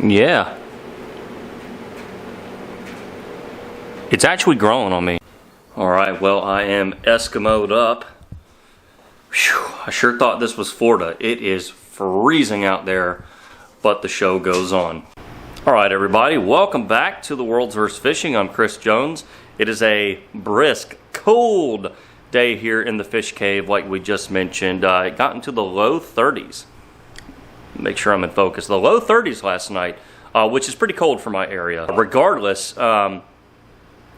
Yeah. It's actually growing on me. Alright, well, I am Eskimo'd up. Whew, I sure thought this was Florida. It is freezing out there, but the show goes on. Alright everybody, welcome back to the World's Worst Fishing. I'm Chris Jones. It is a brisk, cold day here in the fish cave like we just mentioned. It got into the low 30s. Make sure I'm in focus. The low 30s last night, which is pretty cold for my area. Regardless,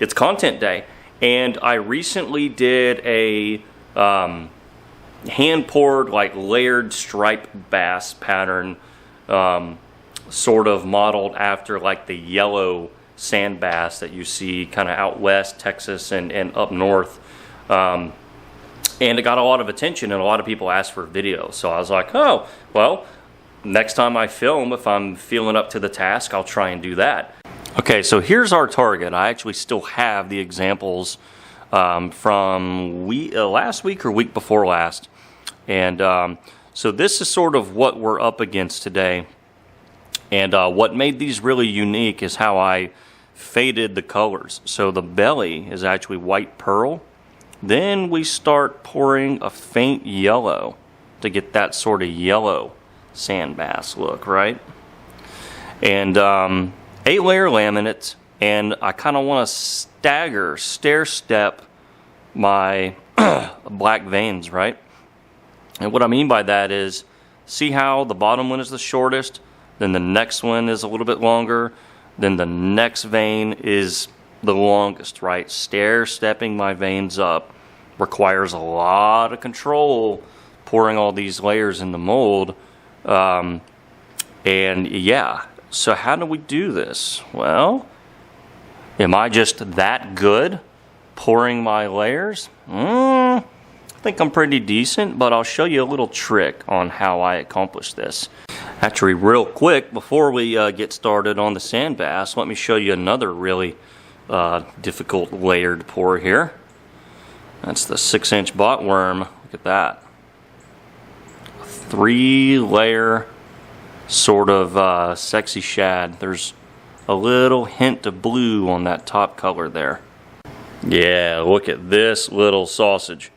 it's content day, and I recently did a hand-poured, like layered striped bass pattern, sort of modeled after like the yellow sand bass that you see kind of out west, Texas, and up north. And it got a lot of attention, and a lot of people asked for a video. So I was like, oh, well, next time I film, if I'm feeling up to the task, I'll try and do that. Okay, so here's our target. I actually still have the examples from last week or week before last. And so this is sort of what we're up against today. And what made these really unique is how I faded the colors. So the belly is actually white pearl. Then we start pouring a faint yellow to get that sort of yellow sand bass look, right? And 8-layer laminate, and I kind of want to stair step my black veins, right? And what I mean by that is, see how the bottom one is the shortest, then the next one is a little bit longer, then the next vein is the longest, right? Stair stepping my veins up requires a lot of control, pouring all these layers in the mold, and yeah. So how do we do this? Well, am I just that good pouring my layers? I think I'm pretty decent, but I'll show you a little trick on how I accomplish this. Actually, real quick, before we get started on the sand bass, let me show you another really difficult layered pour here. That's the 6-inch botworm. Look at that. 3-layer sort of sexy shad. There's a little hint of blue on that top color there. Yeah, look at this little sausage.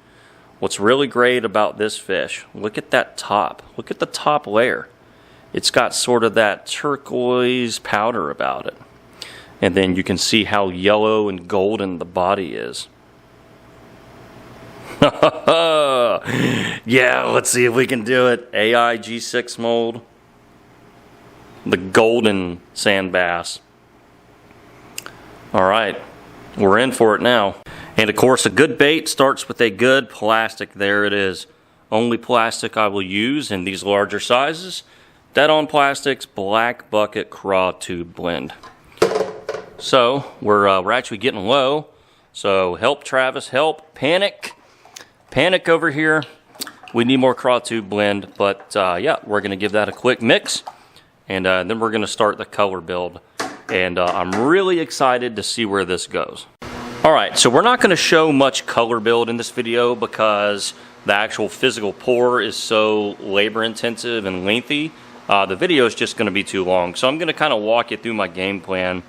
What's really great about this fish, look at that top. Look at the top layer. It's got sort of that turquoise powder about it. And then you can see how yellow and golden the body is. Yeah, let's see if we can do it. AI G6 mold. The golden sand bass. Alright, we're in for it now. And of course, a good bait starts with a good plastic. There it is. Only plastic I will use in these larger sizes. Dead On Plastics Black Bucket Craw Tube Blend. So, we're actually getting low. So, help Travis, help. Panic over here. We need more craw tube blend. But yeah, we're going to give that a quick mix. And then we're going to start the color build. And I'm really excited to see where this goes. Alright, so we're not going to show much color build in this video because the actual physical pour is so labor intensive and lengthy. The video is just going to be too long. So I'm going to kind of walk you through my game plan.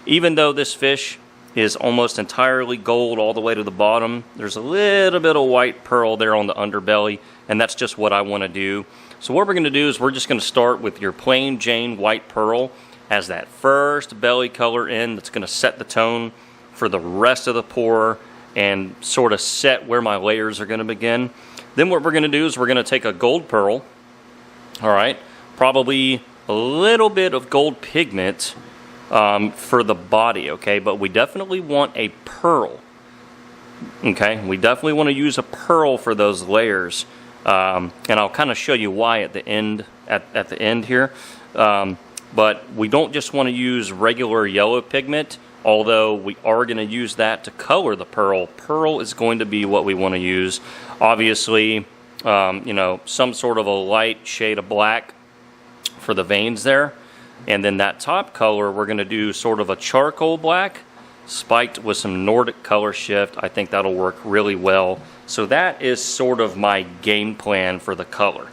Even though this fish is almost entirely gold all the way to the bottom, there's a little bit of white pearl there on the underbelly. And that's just what I want to do. So what we're going to do is we're just going to start with your plain Jane white pearl as that first belly color in that's going to set the tone for the rest of the pour and sort of set where my layers are going to begin. Then what we're going to do is we're going to take a gold pearl, all right, probably a little bit of gold pigment for the body, okay, but we definitely want a pearl, okay? We definitely want to use a pearl for those layers. And I'll kind of show you why at the end here. But we don't just want to use regular yellow pigment, although we are going to use that to color the pearl. Pearl is going to be what we want to use. Obviously, you know, some sort of a light shade of black for the veins there. And then that top color, we're going to do sort of a charcoal black spiked with some Nordic color shift. I think that'll work really well. So that is sort of my game plan for the color.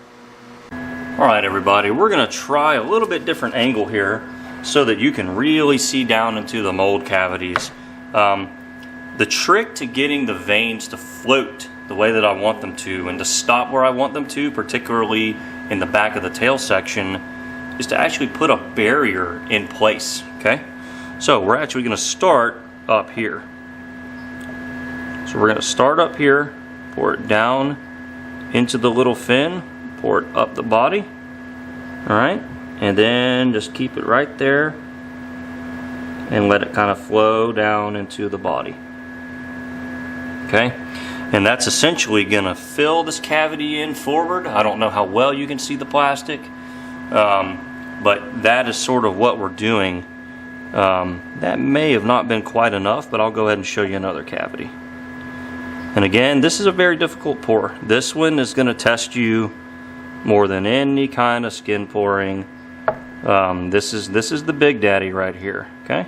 Alright everybody, we're going to try a little bit different angle here so that you can really see down into the mold cavities. The trick to getting the veins to float the way that I want them to and to stop where I want them to, particularly in the back of the tail section, is to actually put a barrier in place. Okay, so we're actually going to start up here. So we're going to start up here, pour it down into the little fin, pour it up the body, alright, and then just keep it right there and let it kind of flow down into the body. Okay, and that's essentially going to fill this cavity in forward. I don't know how well you can see the plastic, but that is sort of what we're doing. That may have not been quite enough, but I'll go ahead and show you another cavity. And again, this is a very difficult pour. This one is going to test you more than any kind of skin pouring. This is the big daddy right here. Okay,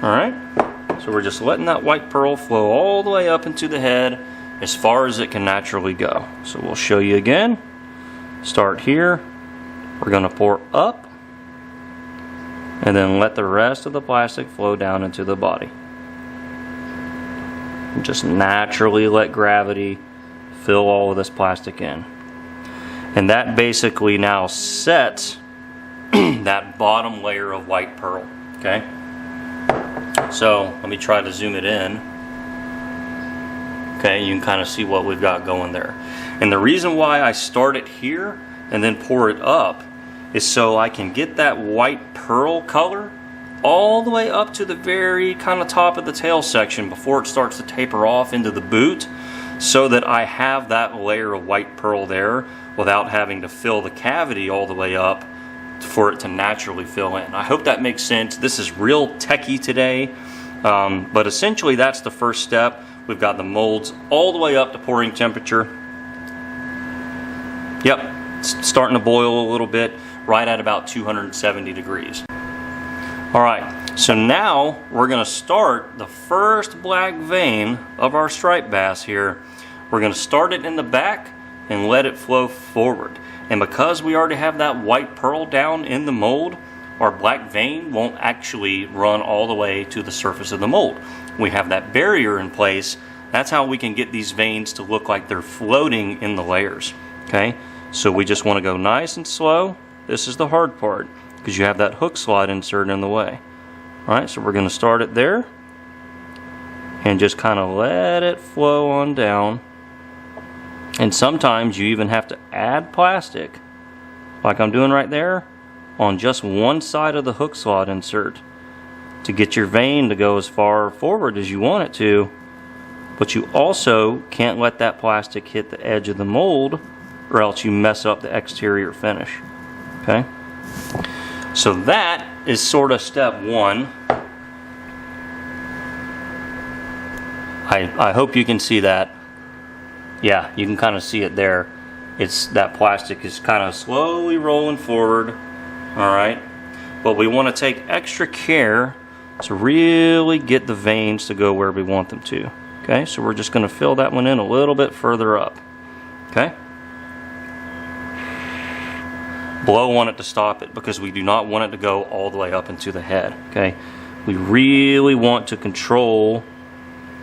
all right. So we're just letting that white pearl flow all the way up into the head as far as it can naturally go. So we'll show you again. Start here. We're going to pour up and then let the rest of the plastic flow down into the body. And just naturally let gravity fill all of this plastic in. And that basically now sets that bottom layer of white pearl. Okay? So let me try to zoom it in. Okay, you can kind of see what we've got going there. And the reason why I start it here and then pour it up is so I can get that white pearl color all the way up to the very kind of top of the tail section before it starts to taper off into the boot, so that I have that layer of white pearl there without having to fill the cavity all the way up for it to naturally fill in. I hope that makes sense. This is real techie today, but essentially that's the first step. We've got the molds all the way up to pouring temperature. Yep, it's starting to boil a little bit, right at about 270 degrees. Alright, so now we're going to start the first black vein of our striped bass here. We're going to start it in the back and let it flow forward. And because we already have that white pearl down in the mold, our black vein won't actually run all the way to the surface of the mold. We have that barrier in place. That's how we can get these veins to look like they're floating in the layers. Okay, so we just want to go nice and slow. This is the hard part, because you have that hook slide insert in the way. Alright, so we're going to start it there and just kind of let it flow on down. And sometimes you even have to add plastic, like I'm doing right there, on just one side of the hook slot insert to get your vein to go as far forward as you want it to. But you also can't let that plastic hit the edge of the mold, or else you mess up the exterior finish. Okay? So that is sort of step one. I hope you can see that. Yeah, you can kind of see it there. It's that plastic is kind of slowly rolling forward. Alright, but we want to take extra care to really get the veins to go where we want them to. Okay, so we're just going to fill that one in a little bit further up. Okay, blow on it to stop it, because we do not want it to go all the way up into the head. Okay, we really want to control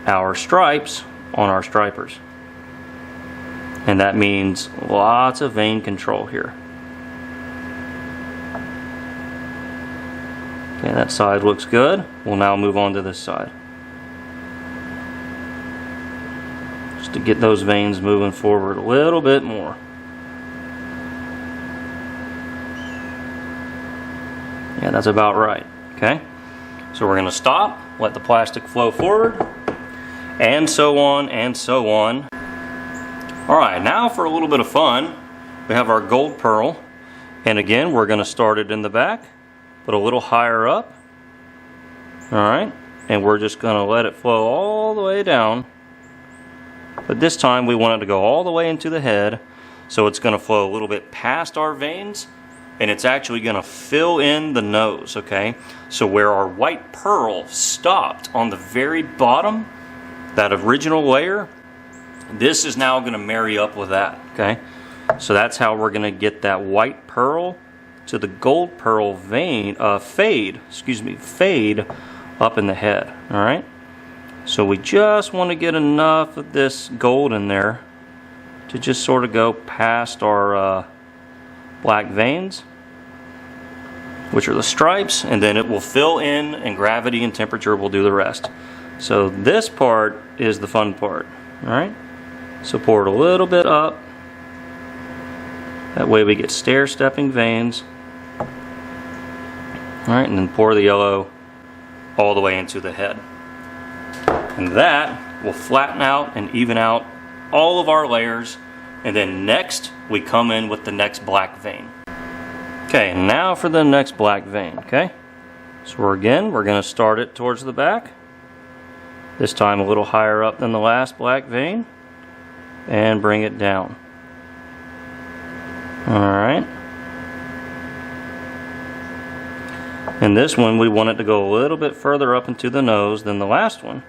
our stripes on our stripers, and that means lots of vein control here. Okay, that side looks good. We'll now move on to this side, just to get those veins moving forward a little bit more. Yeah, that's about right. Okay, so we're going to stop, let the plastic flow forward, and so on and so on. Alright, now for a little bit of fun, we have our gold pearl, and again we're going to start it in the back, but a little higher up. Alright, and we're just going to let it flow all the way down, but this time we want it to go all the way into the head, so it's going to flow a little bit past our veins, and it's actually going to fill in the nose. Okay, so where our white pearl stopped on the very bottom, that original layer, this is now going to marry up with that. Okay, So that's how we're going to get that white pearl to the gold pearl fade up in the head. All right. So we just want to get enough of this gold in there to just sort of go past our black veins, which are the stripes, and then it will fill in, and gravity and temperature will do the rest. So this part is the fun part. All right. So pour it a little bit up. That way we get stair-stepping veins. Alright, and then pour the yellow all the way into the head. And that will flatten out and even out all of our layers. And then next, we come in with the next black vein. Okay, now for the next black vein, okay? So we're going to start it towards the back. This time a little higher up than the last black vein. And bring it down. Alright. And this one we want it to go a little bit further up into the nose than the last one.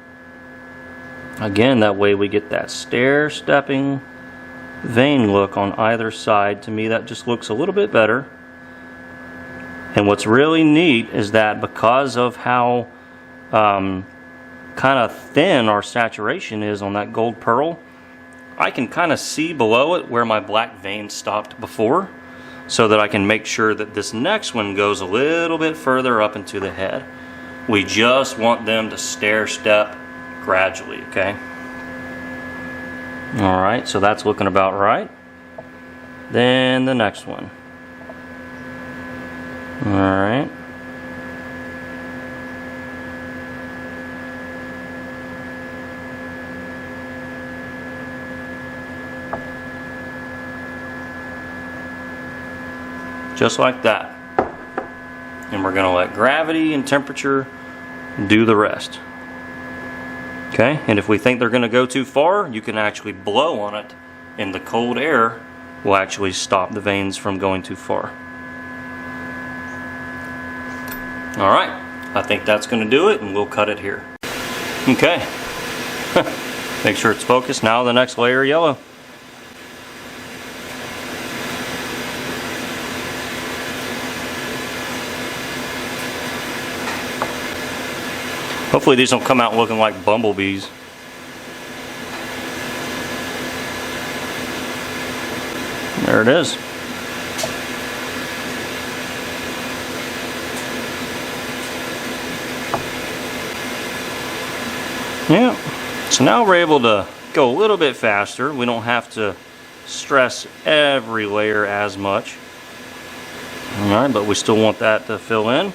Again, that way we get that stair-stepping vein look on either side. To me, that just looks a little bit better. And what's really neat is that because of how kind of thin our saturation is on that gold pearl, I can kind of see below it where my black vein stopped before, so that I can make sure that this next one goes a little bit further up into the head. We just want them to stair step gradually, okay? Alright, so that's looking about right. Then the next one. Alright. Just like that. And we're going to let gravity and temperature do the rest. Okay, and if we think they're going to go too far, you can actually blow on it, and the cold air will actually stop the veins from going too far. Alright, I think that's going to do it, and we'll cut it here. Okay, make sure it's focused. Now the next layer, yellow. Hopefully these don't come out looking like bumblebees. There it is. Yeah, so now we're able to go a little bit faster. We don't have to stress every layer as much. Alright, but we still want that to fill in.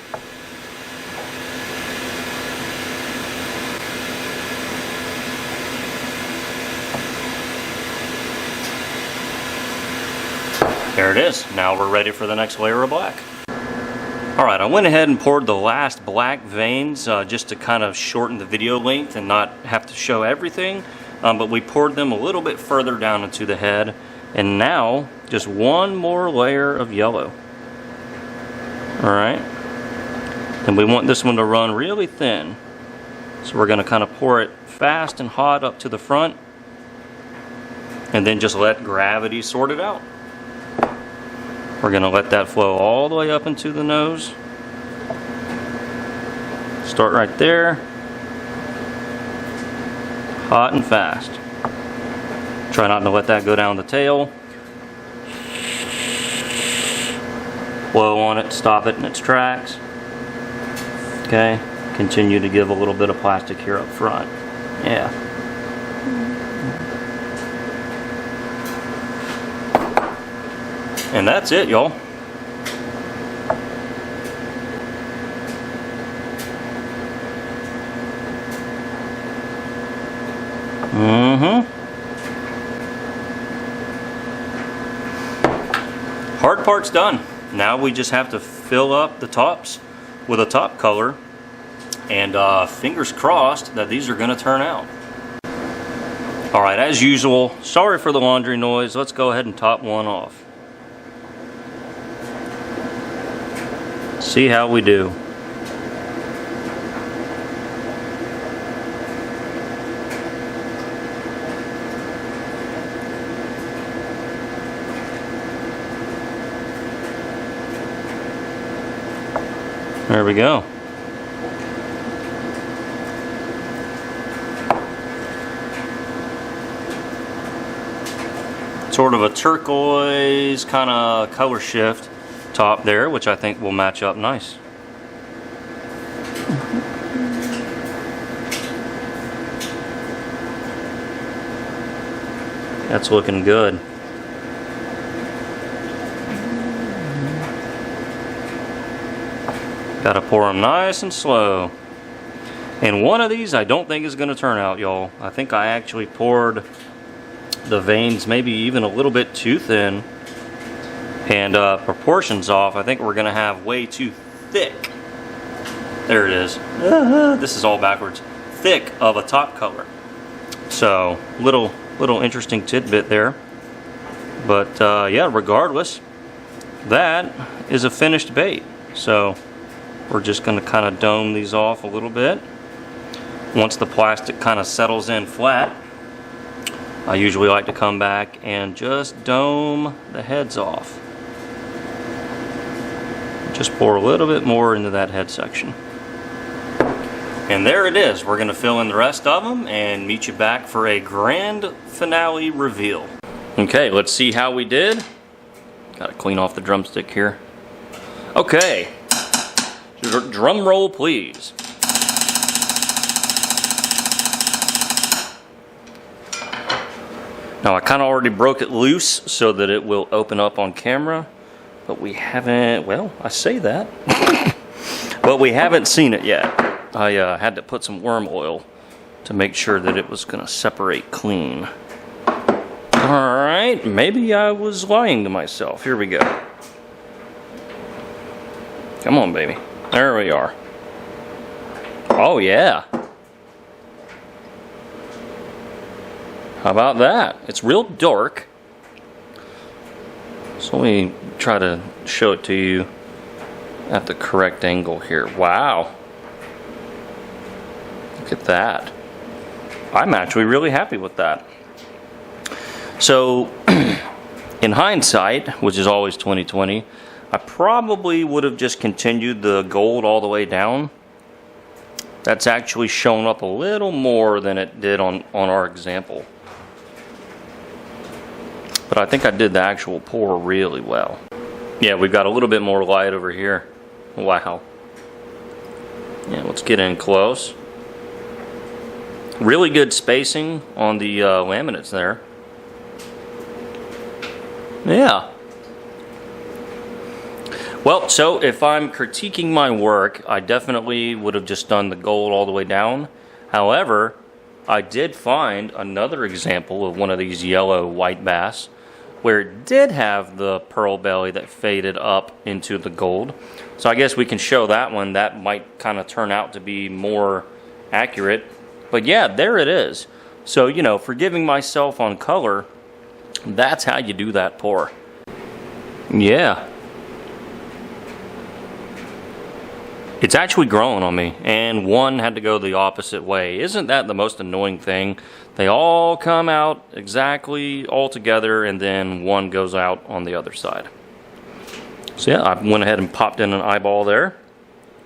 There it is. Now we're ready for the next layer of black. Alright, I went ahead and poured the last black veins just to kind of shorten the video length and not have to show everything. But we poured them a little bit further down into the head. And now, just one more layer of yellow. Alright. And we want this one to run really thin. So we're going to kind of pour it fast and hot up to the front. And then just let gravity sort it out. We're going to let that flow all the way up into the nose. Start right there. Hot and fast. Try not to let that go down the tail. Blow on it, stop it in its tracks. Okay, continue to give a little bit of plastic here up front. Yeah. And that's it, y'all. Hard part's done. Now we just have to fill up the tops with a top color, and fingers crossed that these are going to turn out. Alright, as usual, sorry for the laundry noise. Let's go ahead and top one off. See how we do. There we go. Sort of a turquoise kind of color shift top there, which I think will match up nice. That's looking good. Gotta pour them nice and slow. And one of these I don't think is gonna turn out, y'all. I think I actually poured the veins maybe even a little bit too thin, and proportions off. I think we're gonna have way too thick. There it is. This is all backwards. Thick of a top color. So little interesting tidbit there. But yeah, regardless, that is a finished bait. So we're just gonna kind of dome these off a little bit. Once the plastic kind of settles in flat, I usually like to come back and just dome the heads off. Just pour a little bit more into that head section. And there it is. We're going to fill in the rest of them and meet you back for a grand finale reveal. Okay, let's see how we did. Got to clean off the drumstick here. Okay, drum roll please. Now I kind of already broke it loose so that it will open up on camera, but we haven't, well, I say that, but we haven't seen it yet. I had to put some worm oil to make sure that it was going to separate clean. Alright, maybe I was lying to myself. Here we go. Come on, baby. There we are. Oh yeah. How about that? It's real dark. So let me try to show it to you at the correct angle here. Wow. Look at that. I'm actually really happy with that. So, in hindsight, which is always 20/20, I probably would have just continued the gold all the way down. That's actually shown up a little more than it did on our example. But I think I did the actual pour really well. Yeah, we've got a little bit more light over here. Wow. Yeah, let's get in close. Really good spacing on the laminates there. Yeah. Well, so if I'm critiquing my work, I definitely would have just done the gold all the way down. However, I did find another example of one of these yellow white bass where it did have the pearl belly that faded up into the gold. So I guess we can show that one. That might kind of turn out to be more accurate. But yeah, there it is. So, you know, forgiving myself on color, that's how you do that pour. Yeah. It's actually growing on me, and one had to go the opposite way. Isn't that the most annoying thing? They all come out exactly all together, and then one goes out on the other side. So yeah, I went ahead and popped in an eyeball there,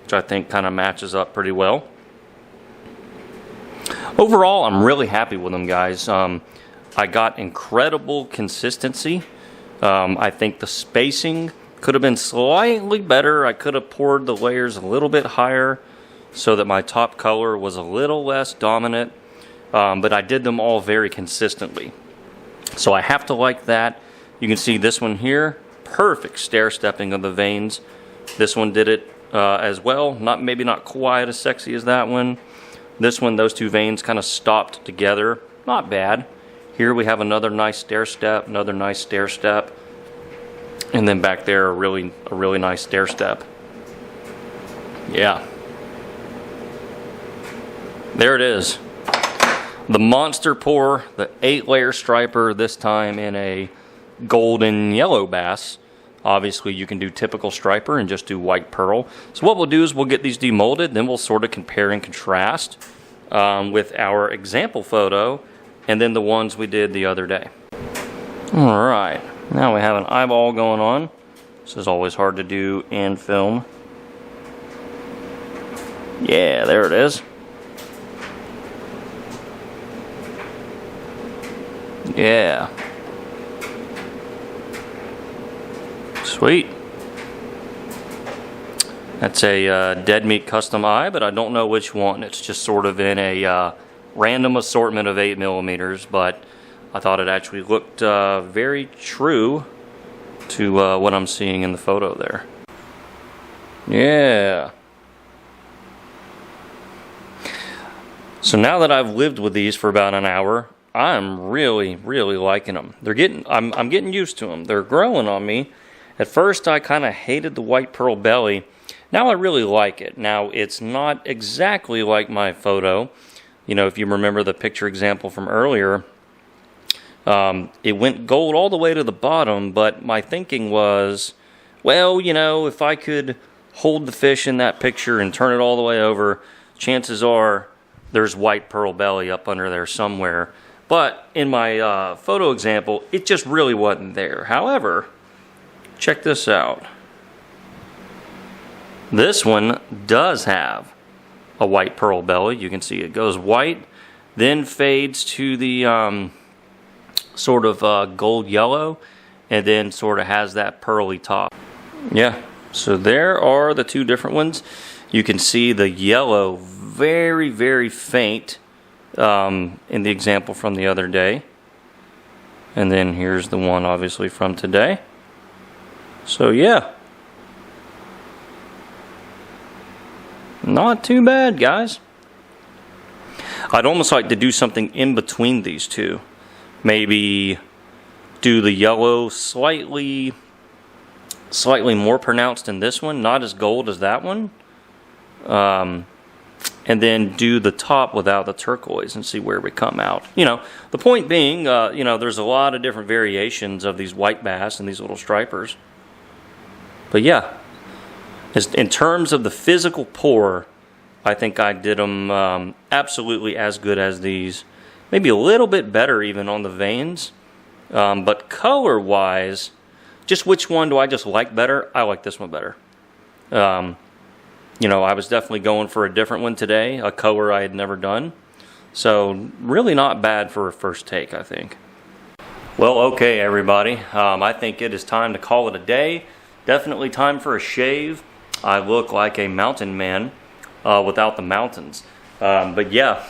which I think kind of matches up pretty well. Overall, I'm really happy with them, guys. I got incredible consistency. I think the spacing could have been slightly better. I could have poured the layers a little bit higher so that my top color was a little less dominant. But I did them all very consistently. So I have to like that. You can see this one here, perfect stair-stepping of the veins. This one did it as well. Maybe not quite as sexy as that one. This one, those two veins kind of stopped together. Not bad. Here we have another nice stair-step, another nice stair-step. And then back there, a really nice stair-step. Yeah. There it is. The monster pour, the 8-layer striper, this time in a golden yellow bass. Obviously, you can do typical striper and just do white pearl. So what we'll do is we'll get these demolded, then we'll sort of compare and contrast with our example photo and then the ones we did the other day. All right, now we have an eyeball going on. This is always hard to do in film. Yeah, there it is. Yeah. Sweet. That's a dead meat custom eye, but I don't know which one. It's just sort of in a random assortment of 8mm, but I thought it actually looked very true to what I'm seeing in the photo there. Yeah. So now that I've lived with these for about an hour, I'm really liking them. I'm getting used to them. They're growing on me. At first I kind of hated the white pearl belly. Now I really like it. Now it's not exactly like my photo. You know, if you remember the picture example from earlier, it went gold all the way to the bottom, but my thinking was, well, you know, if I could hold the fish in that picture and turn it all the way over, chances are there's white pearl belly up under there somewhere. But in my photo example, it just really wasn't there. However, check this out. This one does have a white pearl belly. You can see it goes white, then fades to the sort of gold yellow, and then sort of has that pearly top. Yeah, so there are the two different ones. You can see the yellow very faint in the example from the other day. And then here's the one obviously from today. So yeah. Not too bad, guys. I'd almost like to do something in between these two. Maybe do the yellow slightly more pronounced in this one, not as gold as that one. And then do the top without the turquoise and see where we come out. You know, the point being, you know, there's a lot of different variations of these white bass and these little stripers. But yeah, in terms of the physical pour, I think I did them absolutely as good as these. Maybe a little bit better even on the veins. But color-wise, just which one do I just like better? I like this one better. You know, I was definitely going for a different one today, a color I had never done. So really not bad for a first take, I think. Well, okay, everybody. I think it is time to call it a day. Definitely time for a shave. I look like a mountain man without the mountains. But yeah,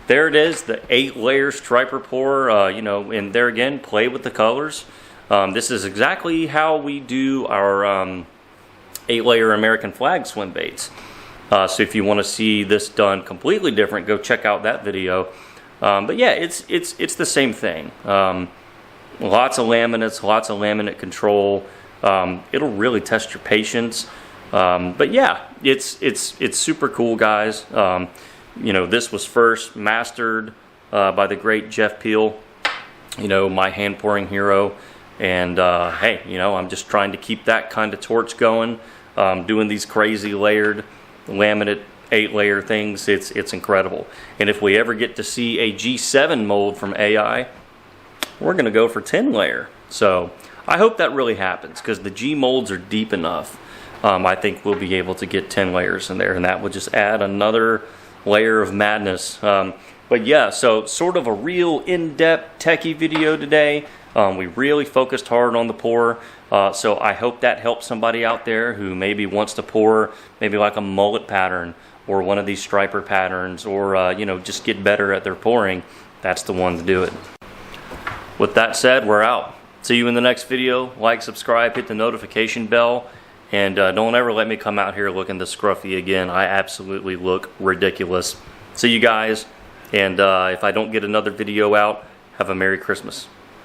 there it is, the 8-layer striper pour. You know, and there again, play with the colors. This is exactly how we do our 8-layer American flag swim baits. So if you want to see this done completely different, go check out that video. But yeah, it's the same thing. Lots of laminates, lots of laminate control. It'll really test your patience. But yeah, it's super cool, guys. You know, this was first mastered by the great Jeff Peel, you know, my hand pouring hero. And hey, you know, I'm just trying to keep that kind of torch going. Doing these crazy layered laminate 8-layer things, it's incredible. And if we ever get to see a G7 mold from AI, we're gonna go for 10-layer. So I hope that really happens, because the G molds are deep enough. I think we'll be able to get 10 layers in there, and that would just add another layer of madness. But yeah, so sort of a real in-depth techie video today. We really focused hard on the pour, so I hope that helps somebody out there who maybe wants to pour maybe like a mullet pattern or one of these striper patterns, or you know, just get better at their pouring. That's the one to do it. With that said, we're out. See you in the next video. Like, subscribe, hit the notification bell, and don't ever let me come out here looking this scruffy again. I absolutely look ridiculous. See you guys, and if I don't get another video out, have a Merry Christmas.